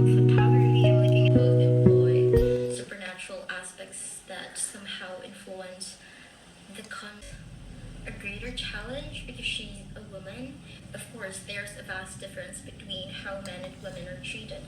Photography will employ supernatural aspects that somehow influence the a greater challenge because she's a woman. Of course, there's a vast difference between how men and women are treated.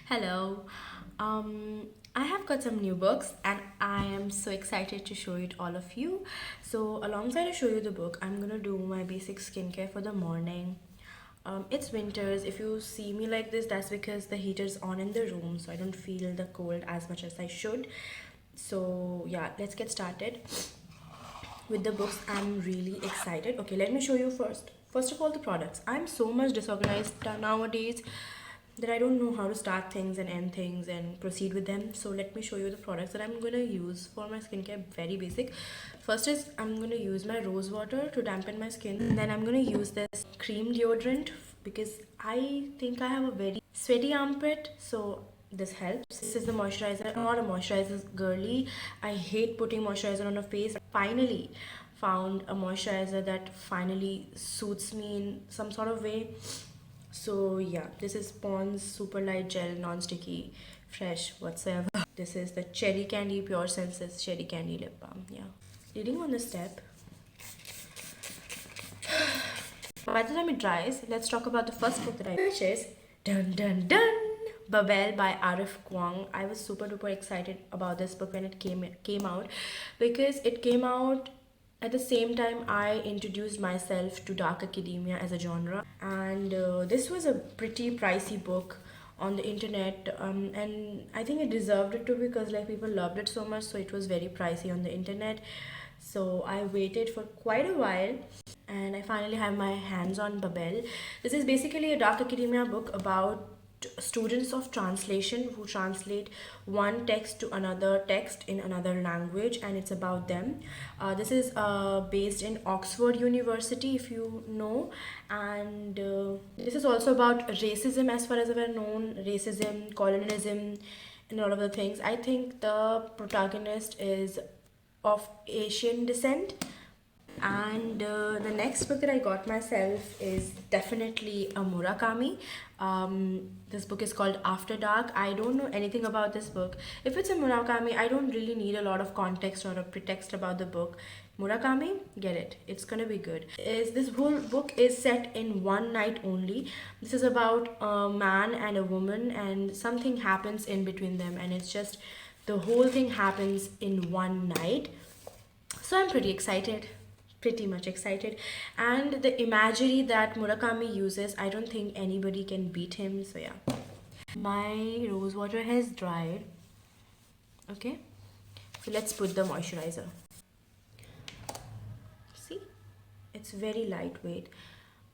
Hello. I have got some new books and I am so excited to show it all of you. So alongside to show you the book, I'm gonna do my basic skincare for the morning. It's winters. If you see me like this, that's because the heater's on in the room, so I don't feel the cold as much as I should. So yeah, let's get started with the books. I'm really excited. Okay, let me show you first of all the products. I'm so much disorganized nowadays that I don't know how to start things and end things and proceed with them. So let me show you the products that I'm gonna use for my skincare. Very basic. First is I'm gonna use my rose water to dampen my skin, and then I'm gonna use this cream deodorant because I think I have a very sweaty armpit, so this helps. This is the moisturizer. I'm not a moisturizer girly. I hate putting moisturizer on a face. Finally found a moisturizer that finally suits me in some sort of way. So yeah, this is Pond's Super Light Gel Non-Sticky Fresh whatsoever. This is the Cherry Candy Pure Senses Cherry Candy Lip Balm. Yeah. Reading on the step. By the time it dries, let's talk about the first book that I purchased. Dun dun dun! Babel by Arif Kwang. I was super duper excited about this book when it came out because it came out at the same time I introduced myself to dark academia as a genre, and this was a pretty pricey book on the internet, and I think it deserved it too because like people loved it so much, so it was very pricey on the internet. So I waited for quite a while and I finally have my hands on Babel. This is basically a dark academia book about students of translation who translate one text to another text in another language, and it's about them. This is based in Oxford University, if you know, and this is also about racism as far as I've known, racism, colonialism, and all of the things. I think the protagonist is of Asian descent, and the next book that I got myself is definitely a Murakami. This book is called After Dark. I don't know anything about this book. If it's a Murakami, I don't really need a lot of context or a pretext about the book. Murakami, get it. It's gonna be good. Is this whole book is set in one night only. This is about a man and a woman, and something happens in between them, and it's just the whole thing happens in one night. So I'm pretty much excited. And the imagery that Murakami uses, I don't think anybody can beat him. So yeah. My rose water has dried. Okay. So let's put the moisturizer. See? It's very lightweight.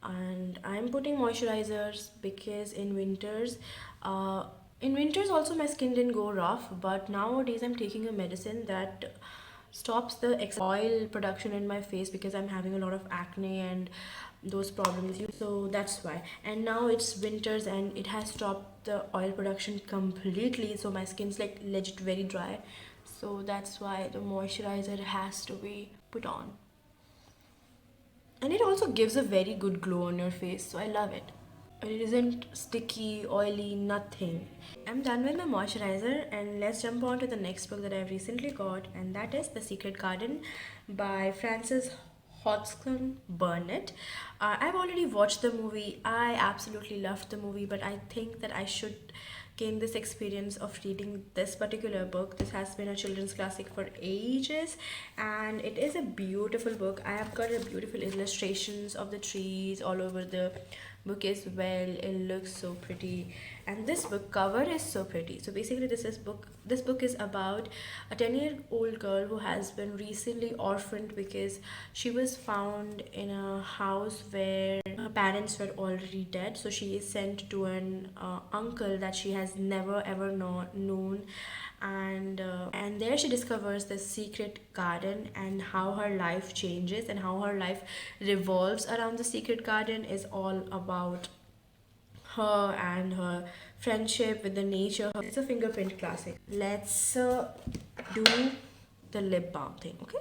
And I'm putting moisturizers because in winters also my skin didn't go rough, but nowadays I'm taking a medicine that stops the oil production in my face because I'm having a lot of acne and those problems. So that's why. And now it's winters and it has stopped the oil production completely, so my skin's like legit very dry. So that's why the moisturizer has to be put on. And it also gives a very good glow on your face, so I love it. It isn't sticky, oily, nothing. I'm done with my moisturizer, and let's jump on to the next book that I've recently got, and that is The Secret Garden by Frances Hodgson Burnett. I've already watched the movie. I absolutely loved the movie, but I think that I should gain this experience of reading this particular book. This has been a children's classic for ages, and it is a beautiful book. I have got a beautiful illustrations of the trees all over the book as well. It looks so pretty, and this book cover is so pretty. So basically this book is about a 10-year-old girl who has been recently orphaned because she was found in a house where her parents were already dead. So she is sent to an uncle that she has never ever known, and there she discovers the secret garden, and how her life changes and how her life revolves around the secret garden is all about her and her friendship with the nature. It's a fingerprint classic. Let's do the lip balm thing, okay?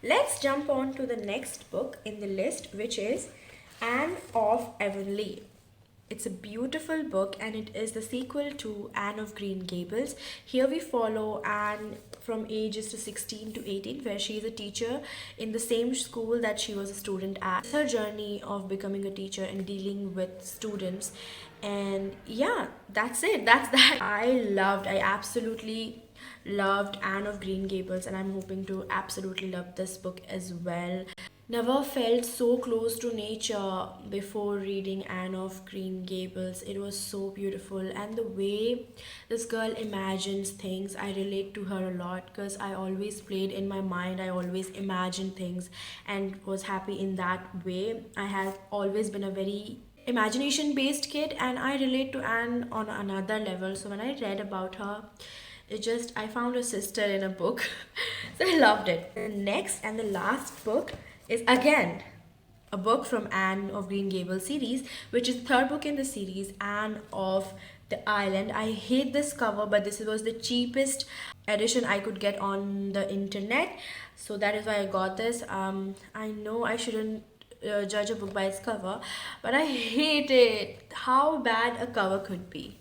Let's jump on to the next book in the list, which is Anne of Avonlea. It's a beautiful book, and it is the sequel to Anne of Green Gables. Here we follow Anne from ages to 16 to 18, where she is a teacher in the same school that she was a student at. It's her journey of becoming a teacher and dealing with students. And yeah, that's it. That's that. I absolutely loved Anne of Green Gables, and I'm hoping to absolutely love this book as well. Never felt so close to nature before reading Anne of Green Gables. It was so beautiful, and the way this girl imagines things, I relate to her a lot because I always played in my mind, I always imagined things and was happy in that way. I have always been a very imagination based kid, and I relate to Anne on another level. So when I read about her, I found a sister in a book. So I loved it. The next and the last book is again a book from Anne of Green Gables series, which is the third book in the series, Anne of the Island. I hate this cover, but this was the cheapest edition I could get on the internet, so that is why I got this. I know I shouldn't judge a book by its cover, but I hate it. How bad a cover could be.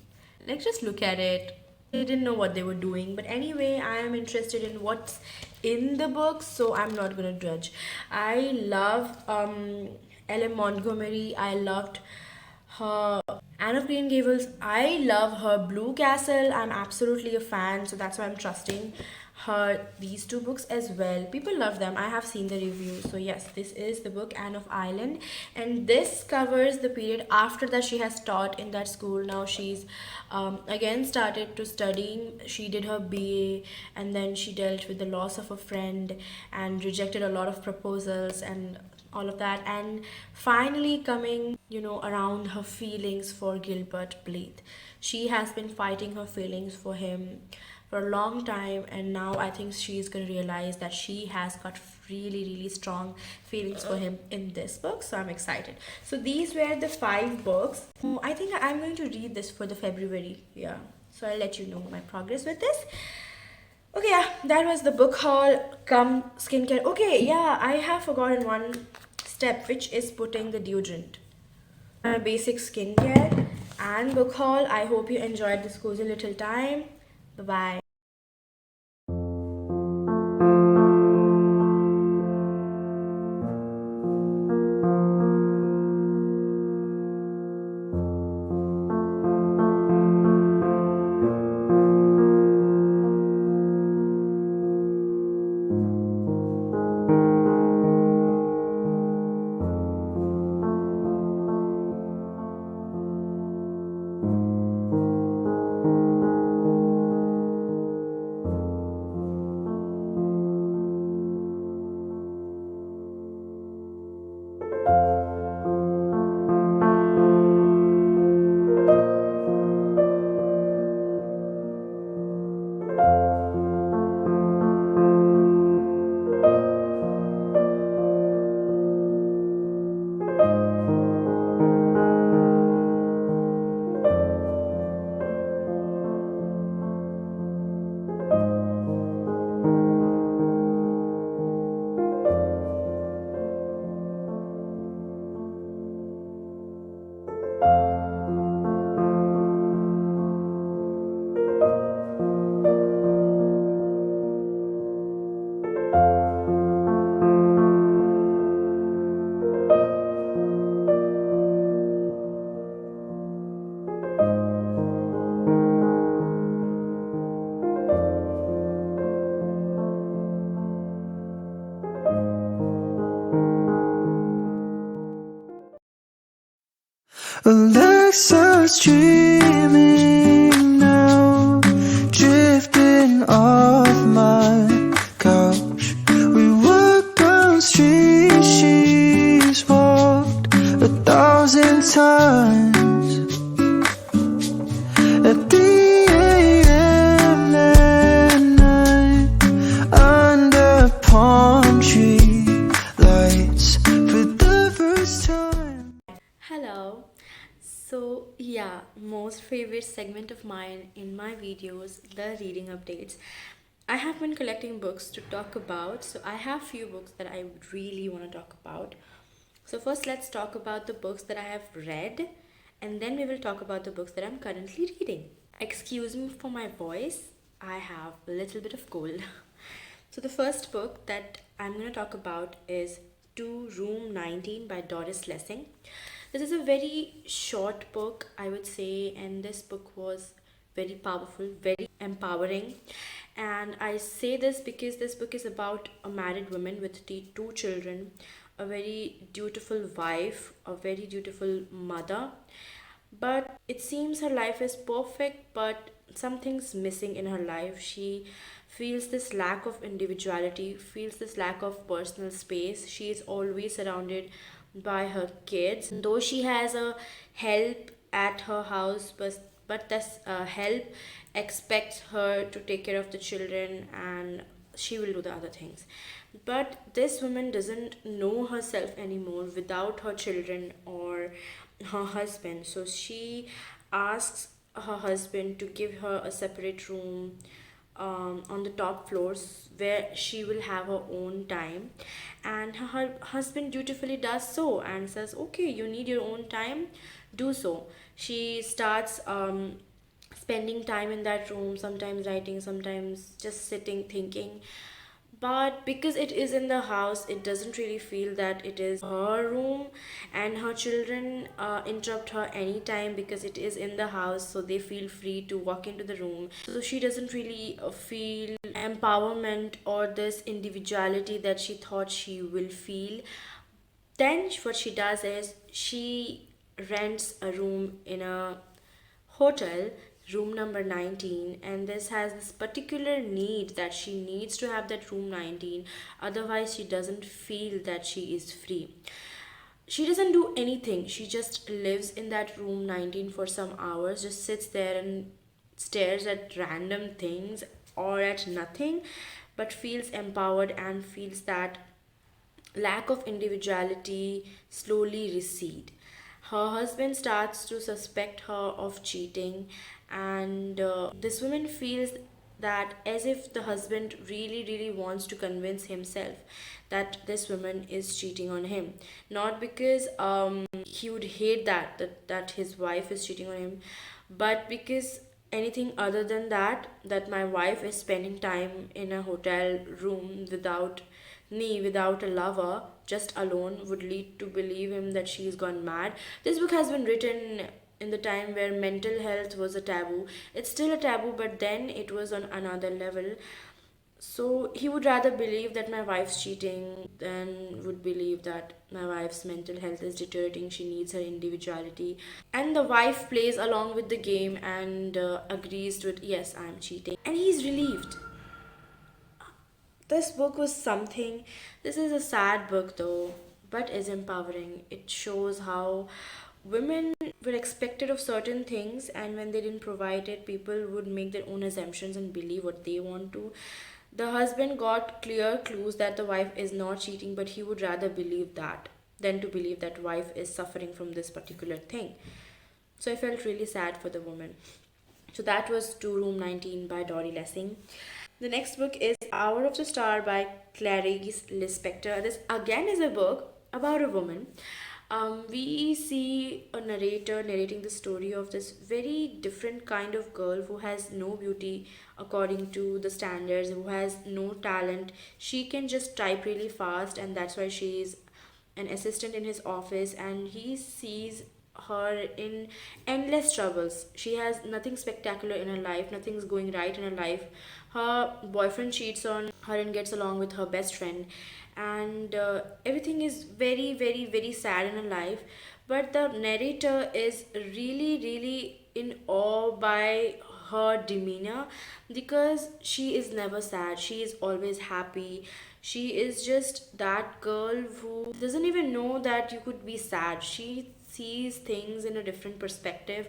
Like, just look at it. They didn't know what they were doing. But anyway, I am interested in what's in the book, so I'm not gonna judge. I love Ellen Montgomery. I loved her Anne of Green Gables. I love her Blue Castle. I'm absolutely a fan, so that's why I'm trusting her these two books as well. People love them. I have seen the reviews. So yes, this is the book Anne of Island, and this covers the period after that she has taught in that school. Now she's again started to studying. She did her BA, and then she dealt with the loss of a friend and rejected a lot of proposals and all of that, and finally coming around her feelings for Gilbert Blythe. She has been fighting her feelings for him for a long time, and now I think she's going to realize that she has got really strong feelings for him in this book. So I'm excited. So these were the 5 books. I think I'm going to read this for the February. Yeah, so I'll let you know my progress with this. Okay, yeah, that was the book haul come skincare. Okay, yeah, I have forgotten one step, which is putting the deodorant. Basic skincare and book haul. I hope you enjoyed this cozy little time. Bye bye. Alexa's dreaming now, drifting off my couch. We walked down streets she's walked 1,000 times. At the a.m. at night, under palm tree lights for the first time. Hello. So yeah, most favorite segment of mine in my videos, the reading updates. I have been collecting books to talk about, so I have few books that I really want to talk about. So first let's talk about the books that I have read, and then we will talk about the books that I'm currently reading. Excuse me for my voice, I have a little bit of cold. So the first book that I'm going to talk about is To Room 19 by Doris Lessing. This is a very short book, I would say, and this book was very powerful, very empowering. And I say this because this book is about a married woman with two children, a very dutiful wife, a very dutiful mother. But it seems her life is perfect, but something's missing in her life. She feels this lack of individuality, feels this lack of personal space. She is always surrounded by her kids. Though she has a help at her house, but this help expects her to take care of the children, and she will do the other things. But this woman doesn't know herself anymore without her children or her husband. So she asks her husband to give her a separate room on the top floors where she will have her own time, and her husband dutifully does so and says, okay, you need your own time, do so. She starts spending time in that room, sometimes writing, sometimes just sitting thinking. But because it is in the house, it doesn't really feel that it is her room, and her children interrupt her anytime because it is in the house, so they feel free to walk into the room. So she doesn't really feel empowerment or this individuality that she thought she will feel. Then what she does is she rents a room in a hotel, room number 19, and this has this particular need that she needs to have that room 19, otherwise she doesn't feel that she is free. She doesn't do anything, she just lives in that room 19 for some hours, just sits there and stares at random things or at nothing, but feels empowered and feels that lack of individuality slowly recede. Her husband starts to suspect her of cheating, and this woman feels that as if the husband really, really wants to convince himself that this woman is cheating on him. Not because he would hate that his wife is cheating on him, but because anything other than that, that my wife is spending time in a hotel room without me, without a lover, just alone, would lead to believe him that she's gone mad. This book has been written in the time where mental health was a taboo. It's still a taboo, but then it was on another level. So he would rather believe that my wife's cheating than would believe that my wife's mental health is deteriorating. She needs her individuality. And the wife plays along with the game and agrees to it. Yes, I'm cheating. And he's relieved. This book was something. This is a sad book though, but is empowering. It shows how women were expected of certain things, and when they didn't provide it, people would make their own assumptions and believe what they want to. The husband got clear clues that the wife is not cheating, but he would rather believe that than to believe that wife is suffering from this particular thing. So I felt really sad for the woman. So that was To Room 19 by Dory Lessing. The next book is Hour of the Star by Clarice Lispector. This again is a book about a woman. We see a narrator narrating the story of this very different kind of girl who has no beauty according to the standards, who has no talent. She can just type really fast, and that's why she's an assistant in his office, and he sees her in endless troubles. She has nothing spectacular in her life, nothing's going right in her life. Her boyfriend cheats on her and gets along with her best friend, and everything is very, very, very sad in her life. but the narrator is really in awe by her demeanor, because she is never sad, she is always happy. She is just that girl who doesn't even know that you could be sad. She sees things in a different perspective.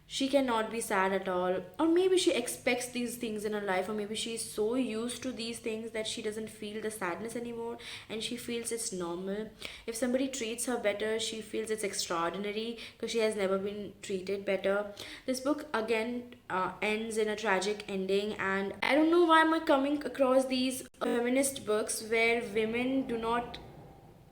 She cannot be sad at all, or maybe she expects these things in her life, or maybe she's so used to these things that she doesn't feel the sadness anymore, and she feels it's normal. If somebody treats her better, she feels it's extraordinary because she has never been treated better. This book again ends in a tragic ending, and I don't know why am I coming across these feminist books where women do not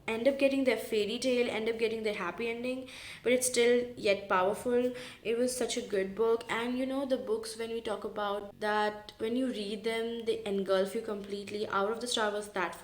end up getting their fairy tale, end up getting their happy ending, but it's still yet powerful. It was such a good book. And you know, the books, when we talk about that, when you read them, they engulf you completely. Out of the Star was that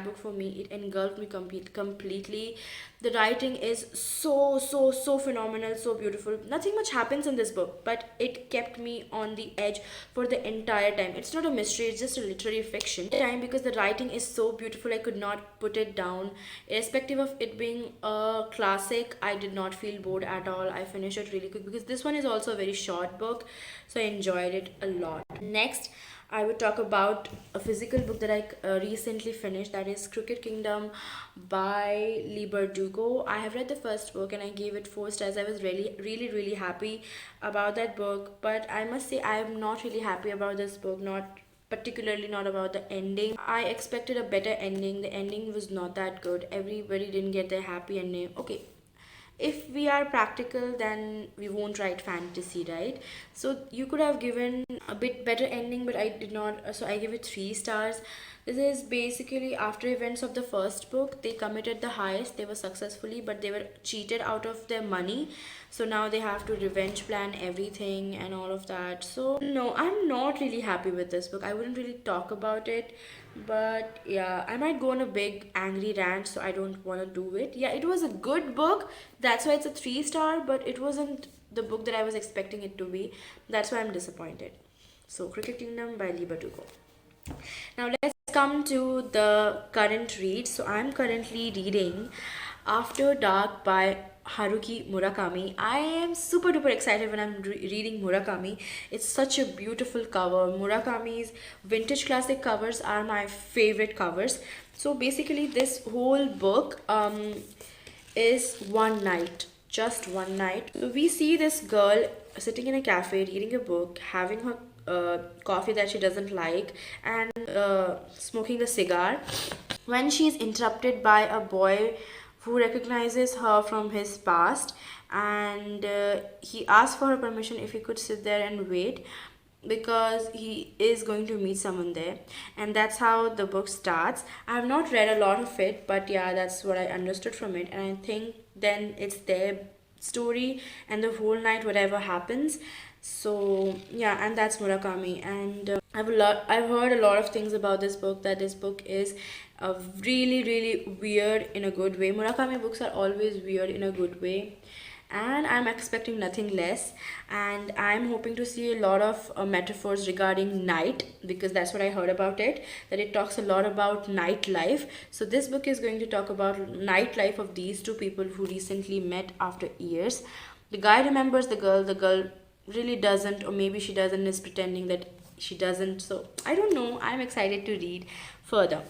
book for me. It engulfed me completely. The writing is so phenomenal, so beautiful. Nothing much happens in this book, but it kept me on the edge for the entire time. It's not a mystery, it's just a literary fiction. Time, because the writing is so beautiful, I could not put it down. Irrespective of it being a classic, I did not feel bored at all. I finished it really quick because this one is also a very short book, so I enjoyed it a lot. Next, I would talk about a physical book that I recently finished, that is Crooked Kingdom by Liber Dugo. I have read the first book and I gave it 4 stars. I was really happy about that book, but I must say I am not really happy about this book, not particularly not about the ending. I expected a better ending. The ending was not that good. Everybody didn't get their happy ending. Okay, if we are practical, then we won't write fantasy, right? So you could have given a bit better ending, but I did not, so I give it 3 stars. This is basically after events of the first book. They committed the heist, they were successfully, but they were cheated out of their money, so now they have to revenge plan everything and all of that. So no, I'm not really happy with this book. I wouldn't really talk about it, but yeah, I might go on a big angry rant, so I don't want to do it. Yeah, it was a good book, that's why it's a 3 star, but it wasn't the book that I was expecting it to be. That's why I'm disappointed. So Cricket Kingdom by Liba Dugo. Now let's come to the current read. So I'm currently reading After Dark by Haruki Murakami. I am super duper excited when I'm reading Murakami. It's such a beautiful cover. Murakami's vintage classic covers are my favorite covers. So basically this whole book is one night, just one night. So we see this girl sitting in a cafe reading a book, having her coffee that she doesn't like, and smoking a cigar, when she is interrupted by a boy who recognizes her from his past, and he asks for her permission if he could sit there and wait, because he is going to meet someone there. And that's how the book starts. I have not read a lot of it, but yeah, that's what I understood from it, and I think then it's their story and the whole night whatever happens. So yeah, and that's Murakami. And I've heard a lot of things about this book, that this book is really weird in a good way. Murakami books are always weird in a good way, and I'm expecting nothing less. And I'm hoping to see a lot of metaphors regarding night, because that's what I heard about it, that it talks a lot about nightlife. So this book is going to talk about nightlife of these two people who recently met after years. The guy remembers the girl really doesn't, or maybe she doesn't, is pretending that she doesn't. So I don't know, I'm excited to read further.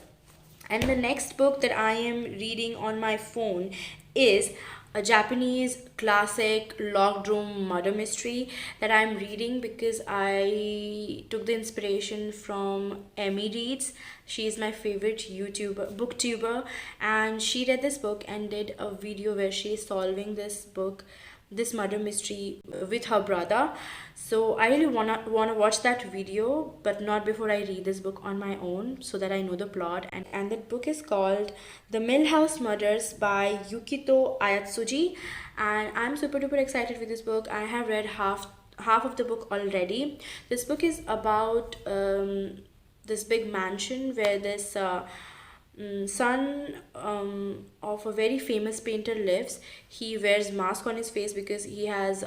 And the next book that I am reading on my phone is a Japanese classic locked room murder mystery that I'm reading because I took the inspiration from Emmy Reads. She is my favorite booktuber, and she read this book and did a video where she is solving this murder mystery with her brother. So I really wanna watch that video, but not before I read this book on my own, so that I know the plot. And that book is called The Millhouse Murders by Yukito Ayatsuji, and I'm super duper excited with this book. I have read half of the book already. This book is about this big mansion where this son of a very famous painter lives. He wears mask on his face because he has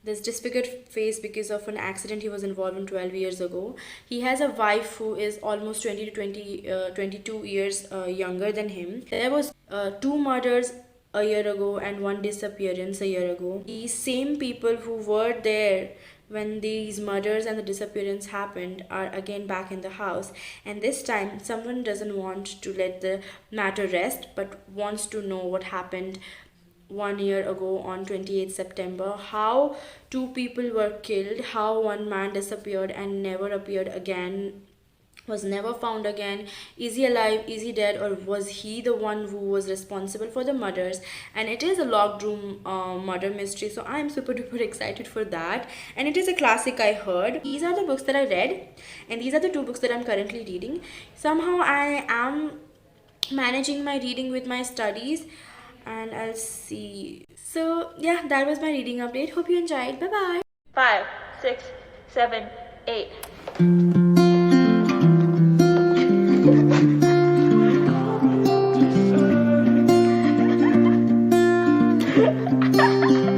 this disfigured face because of an accident he was involved in 12 years ago. He has a wife who is almost 22 years younger than him. There was 2 murders a year ago and one disappearance a year ago. These same people who were there when these murders and the disappearance happened are again back in the house, and this time someone doesn't want to let the matter rest but wants to know what happened 1 year ago on 28th September, how two people were killed, how one man disappeared and never appeared again, was never found again. Is he alive, is he dead, or was he the one who was responsible for the murders? And it is a locked room murder mystery, so I am super duper excited for that, and it is a classic, I heard. These are the books that I read, and these are the two books that I'm currently reading. Somehow I am managing my reading with my studies, and I'll see. So yeah, that was my reading update. Hope you enjoyed. Bye bye. 5, 6, 7, 8.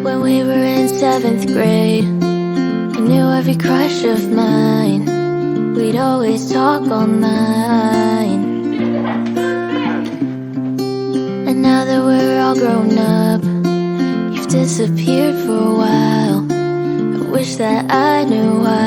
When we were in 7th grade, you knew every crush of mine. We'd always talk online. And now that we're all grown up, you've disappeared for a while. I wish that I knew why.